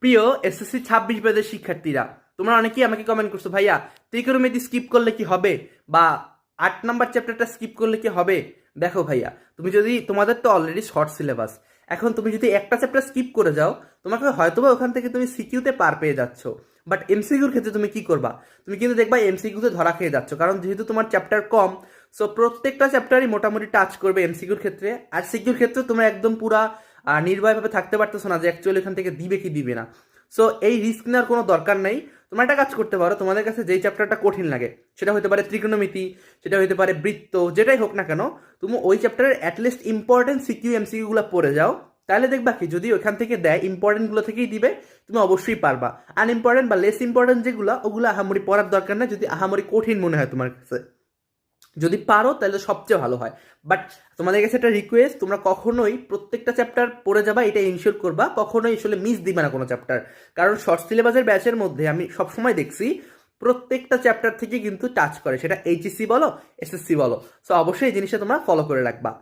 প্রিয় এসএসসি 26 ব্যাচের শিক্ষার্থীরা, তোমরা অনেকেই আমাকে কমেন্ট করছো, ভাইয়া ত্রিকোণমিতি স্কিপ করলে কি হবে, বা 8 নাম্বার চ্যাপ্টারটা স্কিপ করলে কি হবে। দেখো ভাইয়া, তুমি যদি, তোমাদের তো অলরেডি শর্ট সিলেবাস, এখন তুমি যদি একটা চ্যাপ্টার স্কিপ করে যাও, তোমাকে হয়তোবা ওখান থেকে তুমি সিকিউতে পার পেয়ে যাচ্ছ, বাট এমসিকিউর ক্ষেত্রে তুমি কি করবা? তুমি কিন্তু দেখবা এমসিকিউতে ধরা খেয়ে যাচ্ছ, কারণ যেহেতু তোমার চ্যাপ্টার কম, সো প্রত্যেকটা চ্যাপ্টারই মোটামুটি টাচ করবে এমসিকিউর ক্ষেত্রে। আর সিকিউর ক্ষেত্রে তোমরা একদম পুরা নির্ভয়ভাবে থাকতে পারতেছো না যে অ্যাকচুয়ালি এখান থেকে দিবে কি দিবে না। সো এই রিস্ক নেওয়ার কোনো দরকার নেই। তোমরা একটা কাজ করতে পারো, তোমাদের কাছে যেই চ্যাপ্টারটা কঠিন লাগে, সেটা হতে পারে ত্রিকোণমিতি, সেটা হতে পারে বৃত্ত, যেটাই হোক না কেন, তুমি ওই চ্যাপ্টারের অ্যাটলিস্ট ইম্পর্টেন্ট সিকিউ এমসিকিউগুলো পড়ে যাও। তাহলে দেখবা কি, যদি ওইখান থেকে দেয় ইম্পর্টেন্টগুলো থেকেই দিবে, তুমি অবশ্যই পারবা। আনইম্পর্টেন্ট বা লেস ইম্পর্টেন্ট যেগুলো, ওগুলো আহামরি পড়ার দরকার নেই যদি আহামরি কঠিন মনে হয় তোমার কাছে। যদি পারো তাহলে সবচেয়ে ভালো হয়। বাট তোমাদের কাছে একটা রিকোয়েস্ট, তোমরা কখনোই প্রত্যেকটা চ্যাপ্টার পড়ে যাবা, এটা ইনশিওর করবা, কখনোই আসলে মিস দিবে না কোনো চ্যাপ্টার। কারণ শর্ট সিলেবাসের ব্যাচের মধ্যে আমি সবসময় দেখছি প্রত্যেকটা চ্যাপ্টার থেকে কিন্তু টাচ করে, সেটা এইচএসসি বলো, এসএসসি বলো। সো অবশ্যই এই জিনিসটা তোমরা ফলো করে রাখবা,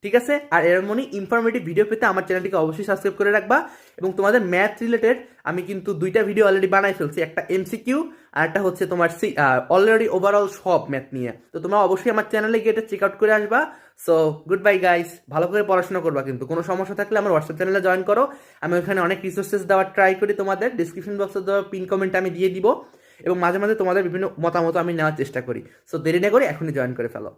ঠিক আছে? আর এরকমই ইনফরমেটিভ ভিডিও পেতে আমার চ্যানেলটিকে অবশ্যই সাবস্ক্রাইব করে রাখবা। এবং তোমাদের ম্যাথ রিলেটেড আমি কিন্তু 2টা ভিডিও অলরেডি বানাই ফেলছি, একটা এমসিকিউ আর একটা হচ্ছে তোমার অলরেডি ওভারঅল সব ম্যাথ নিয়ে। তো তোমরা অবশ্যই আমার চ্যানেলে গিয়ে এটা চেক আউট করে আসবা। সো গুড বাই গাইস, ভালো করে পড়াশোনা করবা, কিন্তু কোনো সমস্যা থাকলে আমার হোয়াটসঅ্যাপ চ্যানেলে জয়েন করো। আমি ওখানে অনেক রিসোর্সেস দেওয়ার ট্রাই করি, তোমাদের ডিসক্রিপশন বক্সে দেওয়া পিন কমেন্ট আমি দিয়ে দিব, এবং মাঝে মাঝে তোমাদের বিভিন্ন মতামত আমি নেওয়ার চেষ্টা করি। সো দেরি না করে এখনই জয়েন করে ফেলো।